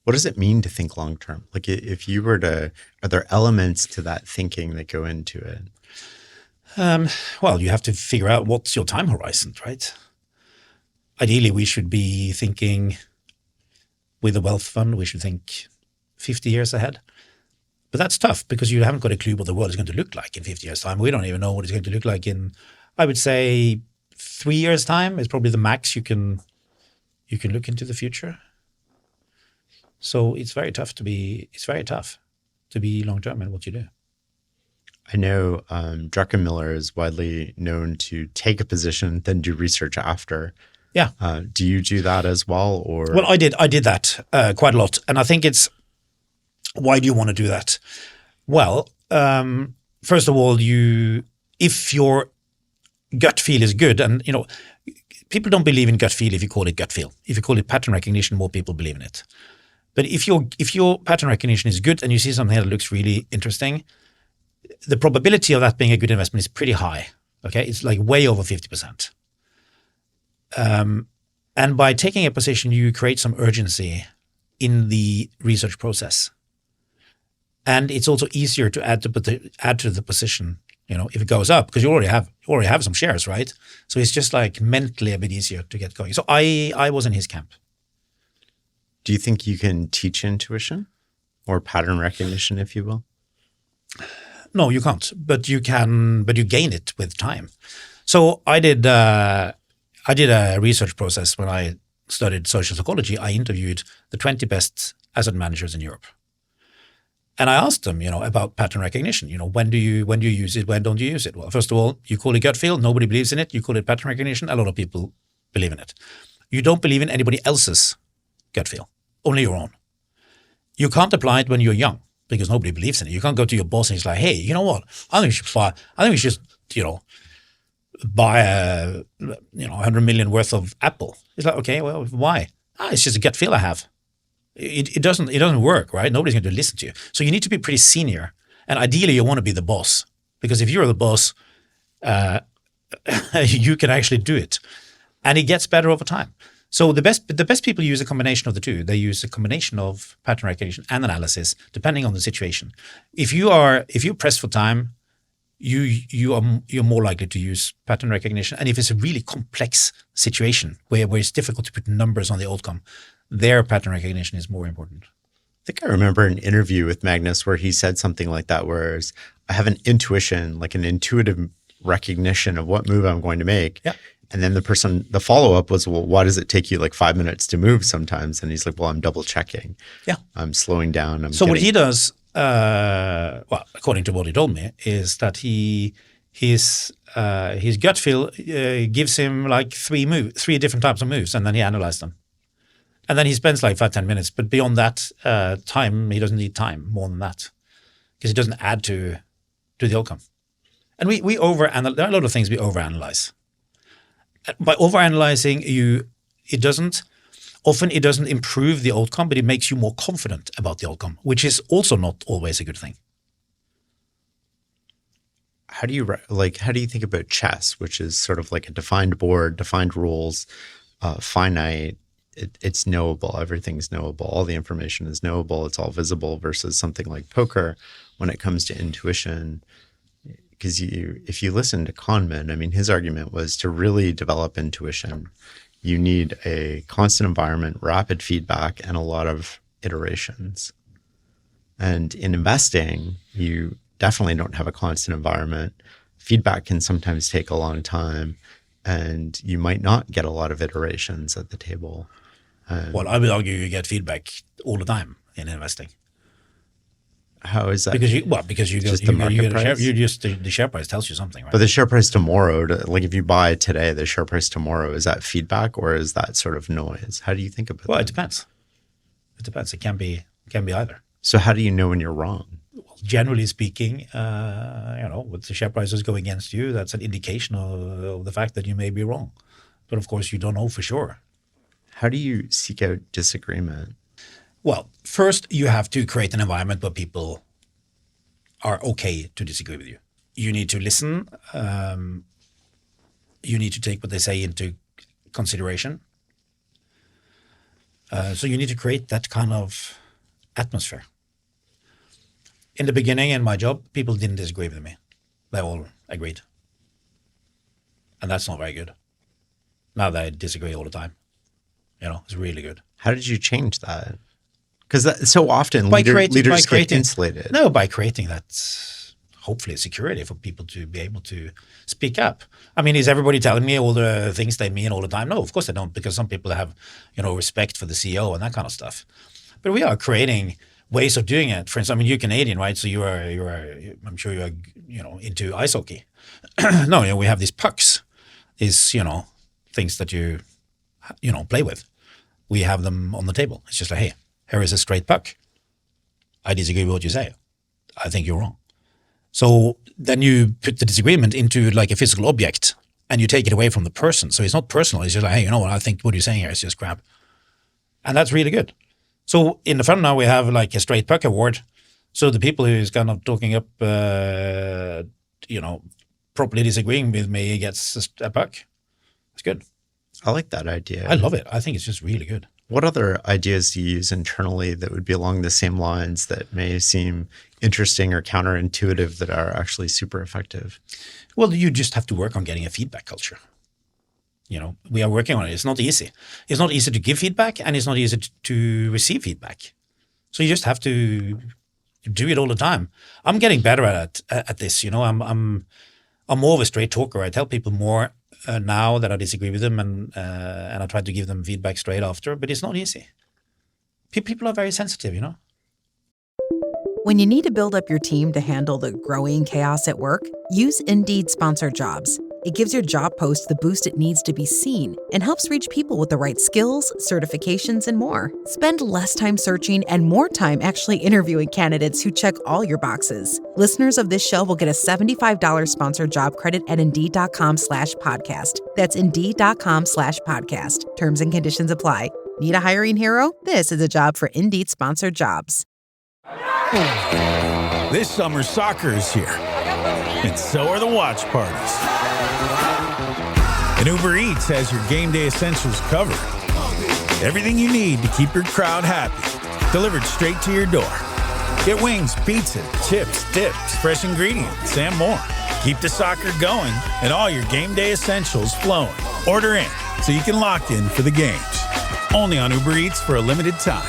What does it mean to think long term? Like if you were to, are there elements to that thinking that go into it? Well, you have to figure out what's your time horizon, right? Ideally, we should be thinking with a wealth fund, we should think 50 years ahead. But that's tough because you haven't got a clue what the world is going to look like in 50 years' time. We don't even know what it's going to look like in, I would say, 3 years' time is probably the max you can look into the future. So it's very tough to be long-term in what you do. I know Druckenmiller is widely known to take a position, then do research after. Yeah. Do you do that as well? Or Well, I did that quite a lot. And I think it's, why do you want to do that? Well, first of all, if your gut feel is good, and people don't believe in gut feel if you call it gut feel. If you call it pattern recognition, more people believe in it. But if your pattern recognition is good and you see something that looks really interesting, the probability of that being a good investment is pretty high. Okay, it's like way over 50%. And by taking a position, you create some urgency in the research process. And it's also easier to add to the position, if it goes up, because you already have some shares, right? So it's just like mentally a bit easier to get going. So I was in his camp. do you think you can teach intuition or pattern recognition, if you will? No, you can't, but you gain it with time. So I did a research process when I studied social psychology. I interviewed the 20 best asset managers in Europe. And I asked them, about pattern recognition. When do you use it? When don't you use it? Well, first of all, you call it gut feel. Nobody believes in it. You call it pattern recognition. A lot of people believe in it. You don't believe in anybody else's gut feel, only your own. You can't apply it when you're young because nobody believes in it. You can't go to your boss and he's like, hey, you know what? I think we should buy a 100 million worth of Apple. It's like, okay, well, why? It's just a gut feel I have. It doesn't work, right? Nobody's going to listen to you. So you need to be pretty senior, and ideally you want to be the boss, because if you're the boss, you can actually do it, and it gets better over time. So the best people use a combination of the two. They use a combination of pattern recognition and analysis, depending on the situation. If you're pressed for time, you're more likely to use pattern recognition. And if it's a really complex situation where it's difficult to put numbers on the outcome, their pattern recognition is more important. I think I remember an interview with Magnus where he said something like that, whereas I have an intuition, like an intuitive recognition of what move I'm going to make. Yeah. And then the follow-up was, well, why does it take you like 5 minutes to move sometimes? And he's like, well, I'm double checking. Yeah. I'm slowing down. What he does, according to what he told me, is that his gut feel gives him like three different types of moves, and then he analyzes them. And then he spends like 5-10 minutes, but beyond that time, he doesn't need time more than that, because it doesn't add to the outcome. And we overanalyze. There are a lot of things we overanalyze. By overanalyzing, it doesn't improve the outcome, but it makes you more confident about the outcome, which is also not always a good thing. How do you think about chess, which is sort of like a defined board, defined rules, finite? It's knowable. Everything's knowable. All the information is knowable. It's all visible, versus something like poker when it comes to intuition. Because if you listen to Kahneman, I mean, his argument was to really develop intuition, you need a constant environment, rapid feedback, and a lot of iterations. And in investing, you definitely don't have a constant environment. Feedback can sometimes take a long time. and you might not get a lot of iterations at the table. Well, I would argue you get feedback all the time in investing. How is that? Because you just the market price? The share price tells you something, right? But the share price tomorrow, like if you buy today, the share price tomorrow, is that feedback or is that sort of noise? How do you think about that? Well, it depends. It depends. It can be either. So how do you know when you're wrong? Well, generally speaking, with the share prices go against you, that's an indication of the fact that you may be wrong. But of course, you don't know for sure. How do you seek out disagreement? Well, first you have to create an environment where people are okay to disagree with you. You need to listen. You need to take what they say into consideration. So you need to create that kind of atmosphere. In the beginning in my job, people didn't disagree with me. They all agreed. And that's not very good. Now they disagree all the time. It's really good. How did you change that? Because so often leaders get insulated. No, by creating that, hopefully, security for people to be able to speak up. I mean, is everybody telling me all the things they mean all the time? No, of course they don't, because some people have, respect for the CEO and that kind of stuff. But we are creating ways of doing it. For instance, you're Canadian, right? So you are. I'm sure you are, into ice hockey. No, we have these pucks, these, things that you play with. We have them on the table. It's just like, hey, here is a straight puck. I disagree with what you say. I think you're wrong. So then you put the disagreement into like a physical object and you take it away from the person. So it's not personal. It's just like, hey, you know what? I think what you're saying here is just crap. And that's really good. So in the fund now we have like a straight puck award. So the people who's kind of talking up, properly disagreeing with me gets a puck. It's good. I like that idea. I love it. I think it's just really good. What other ideas do you use internally that would be along the same lines that may seem interesting or counterintuitive that are actually super effective? Well, you just have to work on getting a feedback culture. We are working on it. It's not easy. It's not easy to give feedback and it's not easy to receive feedback. So you just have to do it all the time. I'm getting better at this. I'm more of a straight talker. I tell people more now that I disagree with them, and I try to give them feedback straight after, but it's not easy. People are very sensitive, When you need to build up your team to handle the growing chaos at work, use Indeed Sponsored Jobs. It gives your job post the boost it needs to be seen and helps reach people with the right skills, certifications, and more. Spend less time searching and more time actually interviewing candidates who check all your boxes. Listeners of this show will get a $75 sponsored job credit at Indeed.com/podcast. That's Indeed.com/podcast. Terms and conditions apply. Need a hiring hero? This is a job for Indeed Sponsored Jobs. This summer, soccer is here, and so are the watch parties. And Uber Eats has your game day essentials covered. Everything you need to keep your crowd happy, delivered straight to your door. Get wings, pizza, chips, dips, fresh ingredients, and more. Keep the soccer going and all your game day essentials flowing. Order in so you can lock in for the games. Only on Uber Eats for a limited time.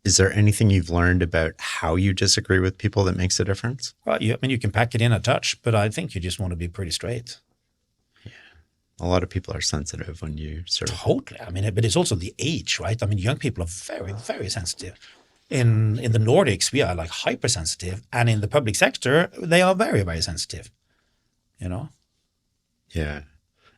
Is there anything you've learned about how you disagree with people that makes a difference? Well, you can pack it in a touch, but I think you just want to be pretty straight. Yeah. A lot of people are sensitive when you sort of... Totally. But it's also the age, right? Young people are very, very sensitive. In the Nordics, we are like hypersensitive. And in the public sector, they are very, very sensitive, Yeah.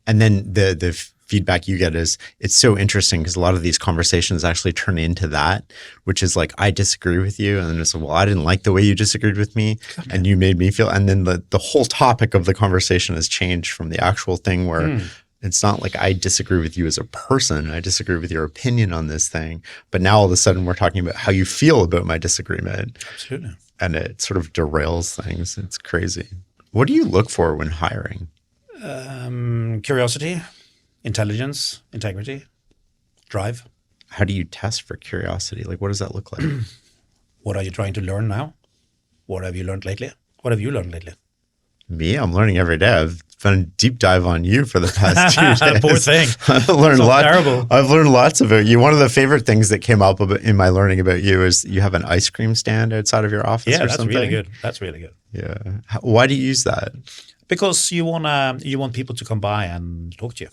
And then the feedback you get is, it's so interesting because a lot of these conversations actually turn into that, which is like, I disagree with you. And then it's like, well, I didn't like the way you disagreed with me and you made me feel, and then the whole topic of the conversation has changed from the actual thing where it's not like I disagree with you as a person. I disagree with your opinion on this thing. But now all of a sudden we're talking about how you feel about my disagreement. Absolutely. And it sort of derails things. It's crazy. What do you look for when hiring? Curiosity, intelligence, integrity, drive. How do you test for curiosity? Like, what does that look like? What are you trying to learn now? What have you learned lately? What have you learned lately? Me? I'm learning every day. I've done a deep dive on you for the past 2 days. Poor thing. I've learned a lot. Terrible. I've learned lots about you. One of the favorite things that came up in my learning about you is you have an ice cream stand outside of your office or something. Really good. That's really good. Yeah. Why do you use that? because you want people to come by and talk to you.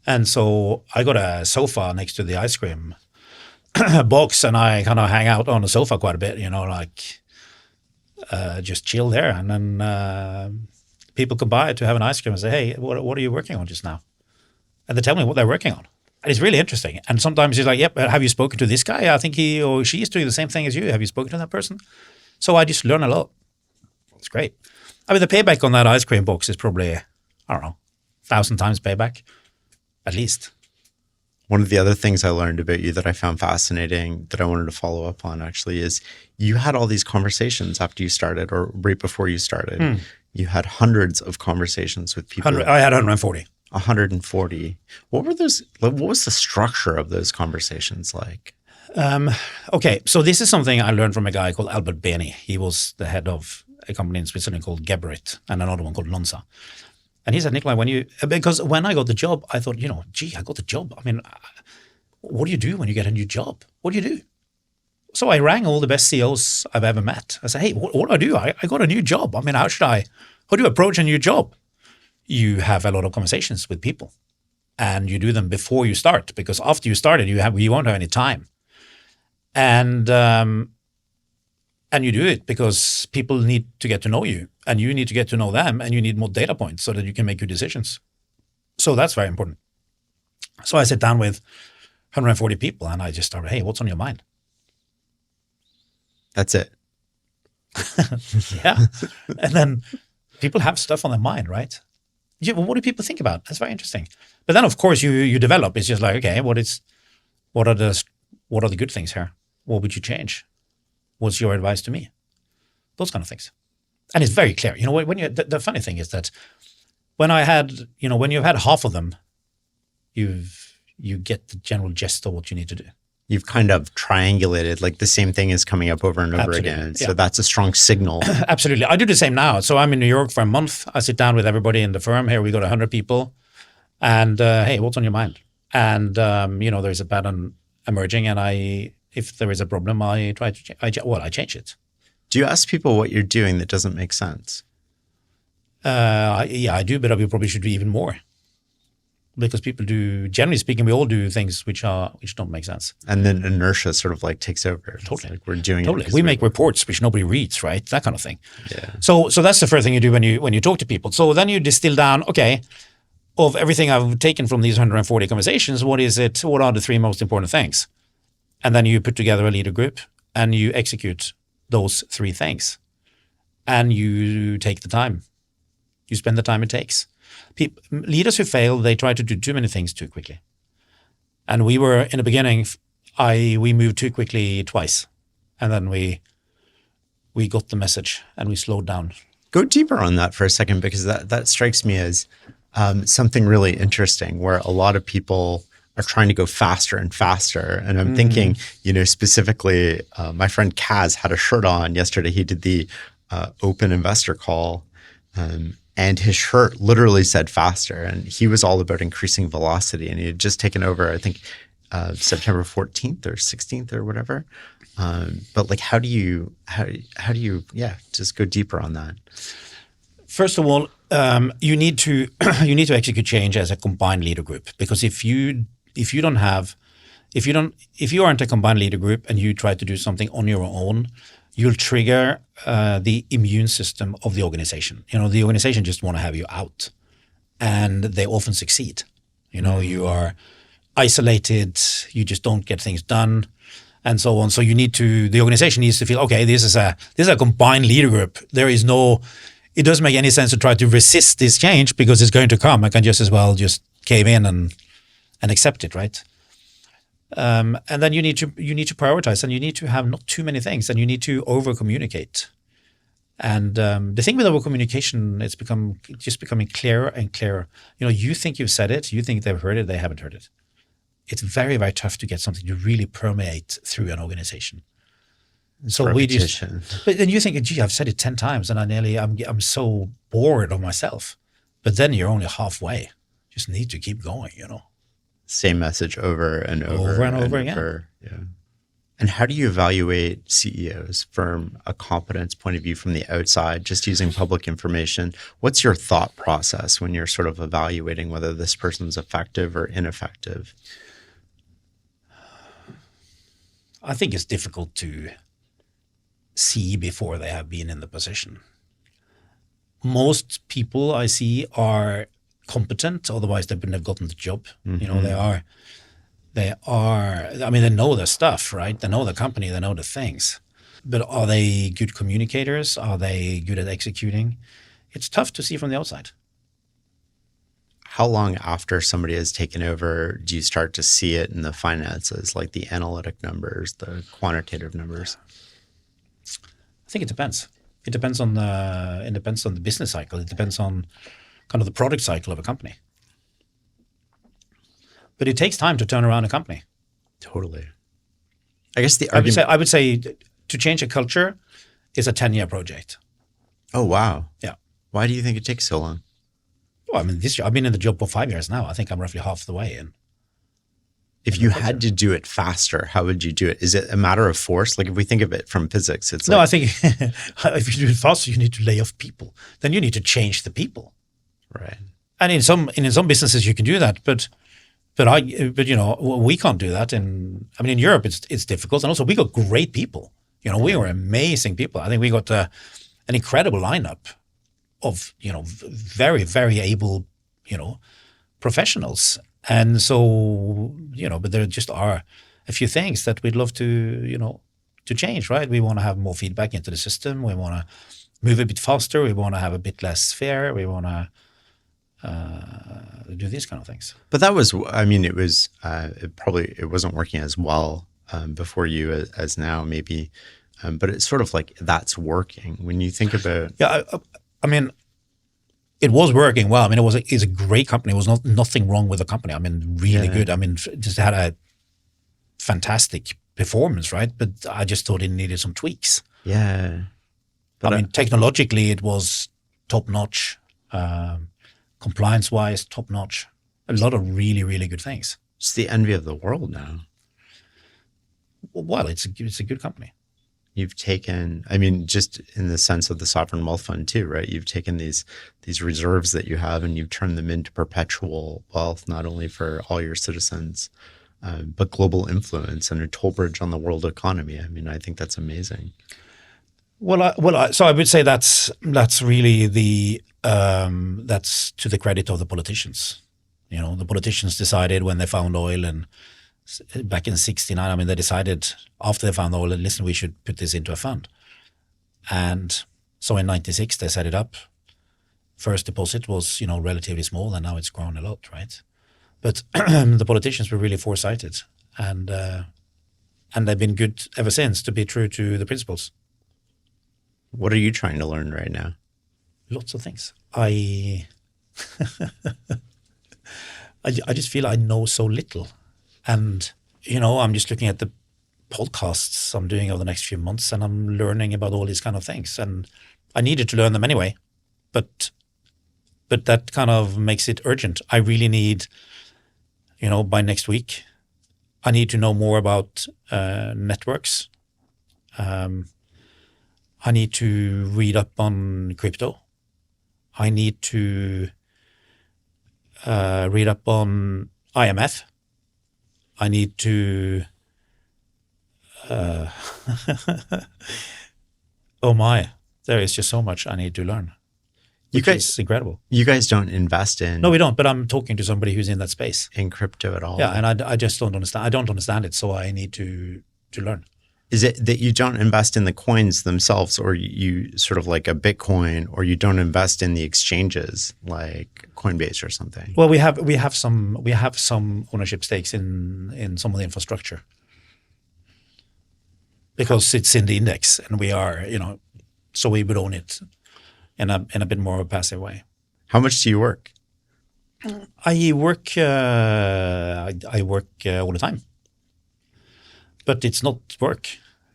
And so I got a sofa next to the ice cream box, and I kind of hang out on the sofa quite a bit, like just chill there. And then people come by to have an ice cream and say, hey, what are you working on just now? And they tell me what they're working on. And it's really interesting. And sometimes it's like, yep, have you spoken to this guy? I think he or she is doing the same thing as you. Have you spoken to that person? So I just learn a lot. It's great. I mean, the payback on that ice cream box is probably, I don't know, 1,000 times payback, at least. One of the other things I learned about you that I found fascinating that I wanted to follow up on actually is you had all these conversations after you started or right before you started. You had hundreds of conversations with people. I had 140. 140. What was the structure of those conversations like? Okay, so this is something I learned from a guy called Albert Beni. He was the head of a company in Switzerland called Geberit and another one called Lonza. And he said, Nicolai, because when I got the job, I thought, I got the job. I mean, what do you do when you get a new job? What do you do? So I rang all the best CEOs I've ever met. I said, hey, what do I do? I got a new job. I mean, how do you approach a new job? You have a lot of conversations with people and you do them before you start, because after you started, you won't have any time. And you do it because people need to get to know you and you need to get to know them and you need more data points so that you can make your decisions. So that's very important. So I sat down with 140 people and I just started, hey, what's on your mind? That's it. Yeah. And then people have stuff on their mind, right? Yeah, well, what do people think about? That's very interesting. But then, of course, you develop. It's just like, okay, what are the good things here? What would you change? What's your advice to me? Those kind of things. And it's very clear. When the funny thing is that when you've had half of them, you get the general gist of what you need to do. You've kind of triangulated, like the same thing is coming up over and over Absolutely. again. Yeah. So that's a strong signal. Absolutely. I do the same now. So I'm in New York for a month. I sit down with everybody in the firm. Here we got 100 people. And hey, what's on your mind? And, there's a pattern emerging. And if there is a problem, I change it. Do you ask people what you're doing that doesn't make sense? I do, but I probably should do even more. Because people do, generally speaking, we all do things which don't make sense. And then inertia sort of like takes over. Totally. Like we're doing Totally. it. We make reports which nobody reads, right? That kind of thing. Yeah. So that's the first thing you do when you talk to people. So then you distill down, okay, of everything I've taken from these 140 conversations, what are the three most important things? And then you put together a leader group and you execute those three things. And you take the time. You spend the time it takes. Leaders who fail, they try to do too many things too quickly. And we were, in the beginning, we moved too quickly twice. And then we got the message and we slowed down. Go deeper on that for a second, because that strikes me as something really interesting, where a lot of people are trying to go faster and faster. And I'm thinking, specifically, my friend Kaz had a shirt on yesterday. He did the open investor call. And his shirt literally said faster. And he was all about increasing velocity. And he had just taken over, I think, September 14th or 16th or whatever. But like, how do you just go deeper on that? First of all, you need to execute change as a combined leader group, because if you aren't a combined leader group and you try to do something on your own, you'll trigger the immune system of the organization. The organization just want to have you out, and they often succeed. You are isolated, you just don't get things done, and so on. So the organization needs to feel, okay, this is a combined leader group. It doesn't make any sense to try to resist this change because it's going to come. I can just as well just cave in and accept it, right? And then you need to prioritize, and you need to have not too many things, and you need to over communicate. And the thing with over communication, it's becoming clearer and clearer. You think you've said it, you think they've heard it, they haven't heard it. It's very, very tough to get something to really permeate through an organization. So but then you think, gee, I've said it 10 times, and I'm so bored of myself. But then you're only halfway. Just need to keep going, Same message over and over and over again. Yeah. And how do you evaluate CEOs from a competence point of view from the outside, just using public information? What's your thought process when you're sort of evaluating whether this person's effective or ineffective? I think it's difficult to see before they have been in the position. Most people I see are competent, otherwise they wouldn't have gotten the job. You know, they know their stuff, right? They know the company, they know the things. But are they good communicators? Are they good at executing? It's tough to see from the outside. How long after somebody has taken over do you start to see it in the finances, like the analytic numbers, the quantitative numbers? I think it depends. It depends on the business cycle. It depends on kind of the product cycle of a company. But it takes time to turn around a company. Totally. I guess the argument... I would say to change a culture is a 10-year project. Oh, wow. Yeah. Why do you think it takes so long? Well, I mean, I've been in the job for 5 years now. I think I'm roughly half the way in. If you had to do it faster, how would you do it? Is it a matter of force? Like if we think of it from physics, it's No, I think if you do it faster, you need to lay off people. Then you need to change the people. Right. And in some businesses you can do that, but you know, we can't do that. In Europe it's difficult, and also we got great people. You know, we were amazing people. I think we got an incredible lineup of, you know, very, very able, you know, professionals. And so, you know, but there just are a few things that we'd love to, you know, to change, right? We want to have more feedback into the system. We want to move a bit faster. We want to have a bit less fear. We want to do these kind of things. But that was, I mean, it was, it wasn't working as well before you as now maybe, but it's sort of like that's working when you think about. Yeah, I mean, it was working well. I mean, it's a great company. It was nothing wrong with the company. I mean, really good. I mean, just had a fantastic performance, right? But I just thought it needed some tweaks. Yeah. But I mean, technologically, it was top notch. Compliance-wise, top notch. A lot of really, really good things. It's the envy of the world now. Well, it's a good company. You've taken, I mean, just in the sense of the sovereign wealth fund too, right? You've taken these reserves that you have and you've turned them into perpetual wealth, not only for all your citizens, but global influence and a toll bridge on the world economy. I mean, I think that's amazing. So I would say that's really that's to the credit of the politicians. You know, the politicians decided when they found oil and back in '69, I mean, they decided after they found oil, listen, we should put this into a fund. And so in '96, they set it up. First deposit was, you know, relatively small, and now it's grown a lot, right? But the politicians were really foresighted, and they've been good ever since to be true to the principles. What are you trying to learn right now? Lots of things. I just feel I know so little. And, you know, I'm just looking at the podcasts I'm doing over the next few months, and I'm learning about all these kind of things. And I needed to learn them anyway, but that kind of makes it urgent. I really need, you know, by next week, I need to know more about networks. I need to read up on crypto. I need to read up on IMF. I need to, oh my, there is just so much I need to learn. It's incredible. You guys don't invest in... No, we don't, but I'm talking to somebody who's in that space. In crypto at all? Yeah, and I just don't understand. I don't understand it, so I need to learn. Is it that you don't invest in the coins themselves, or you sort of like a Bitcoin, or you don't invest in the exchanges like Coinbase or something? Well, we have some ownership stakes in some of the infrastructure because it's in the index, and we are, you know, so we would own it in a bit more of a passive way. How much do you work? I work all the time. But it's not work.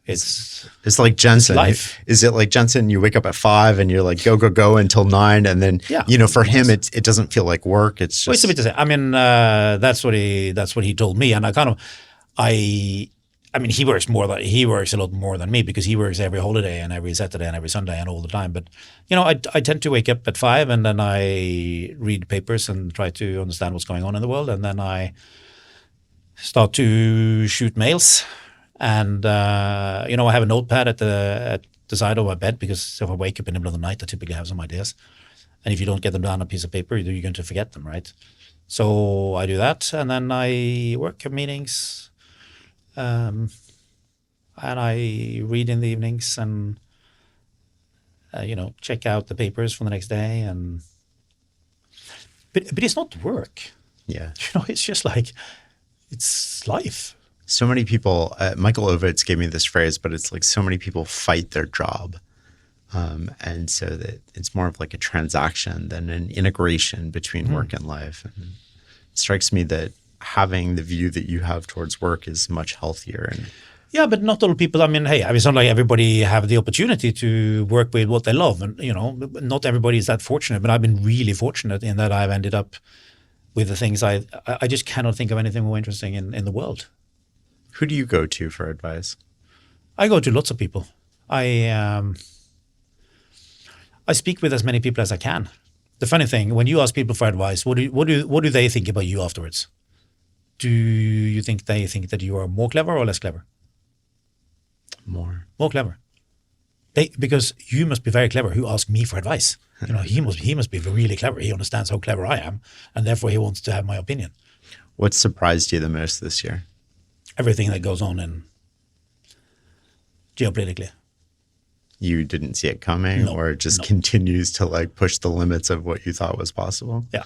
It's like Jensen. It's life. Is it like Jensen? You wake up at 5 and you're like go until 9, and then you know, for him it doesn't feel like work. It's just. Well, it's a bit to say. I mean, that's what he told me, and I I mean, he works a lot more than me because he works every holiday and every Saturday and every Sunday and all the time. But I tend to wake up at 5 and then I read papers and try to understand what's going on in the world, and then I start to shoot mails. And I have a notepad at the side of my bed because if I wake up in the middle of the night, I typically have some ideas. And if you don't get them down on a piece of paper, you're going to forget them, right? So I do that, and then I work at meetings. And I read in the evenings and, check out the papers for the next day. But it's not work. Yeah. It's just like, it's life. So many people, Michael Ovitz gave me this phrase, but it's like so many people fight their job. And so that it's more of like a transaction than an integration between work and life. And it strikes me that having the view that you have towards work is much healthier. Yeah, but not all people. I mean, it's not like everybody have the opportunity to work with what they love, and not everybody is that fortunate. But I've been really fortunate in that I've ended up with the things I just cannot think of anything more interesting in the world. Who do you go to for advice? I go to lots of people. I speak with as many people as I can. The funny thing, when you ask people for advice, what do they think about you afterwards? Do you think they think that you are more clever or less clever? More clever. Because you must be very clever. Who asked me for advice? He must be really clever. He understands how clever I am, and therefore he wants to have my opinion. What surprised you the most this year? Everything that goes on in geopolitically. You didn't see it coming, or it just continues to like push the limits of what you thought was possible? Yeah.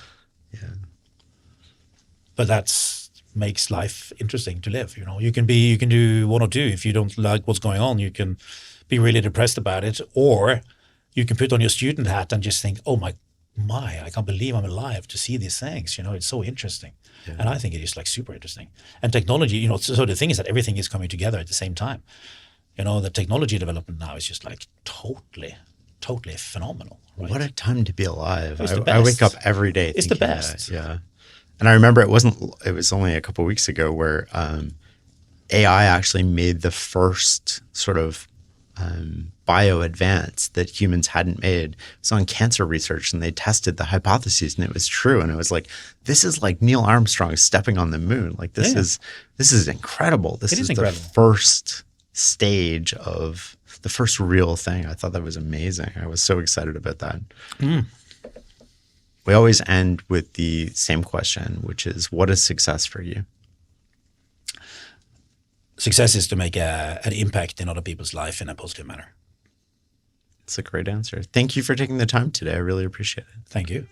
But makes life interesting to live. You can do one or two. If you don't like what's going on, you can be really depressed about it, or you can put on your student hat and just think, oh my, I can't believe I'm alive to see these things. It's so interesting. Yeah. And I think it is like super interesting. And technology, so the thing is that everything is coming together at the same time. The technology development now is just like totally phenomenal. Right? What a time to be alive. It's the best. I wake up every day It's the best. Yeah. And I remember it was only a couple of weeks ago where AI actually made the first sort of bio advance that humans hadn't made. It was on cancer research, and they tested the hypotheses, and it was true. And it was like, this is like Neil Armstrong stepping on the moon. Like this is incredible. This is incredible. The first stage of the first real thing. I thought that was amazing. I was so excited about that. We always end with the same question, which is, what is success for you? Success is to make an impact in other people's life in a positive manner. It's a great answer. Thank you for taking the time today. I really appreciate it. Thank you.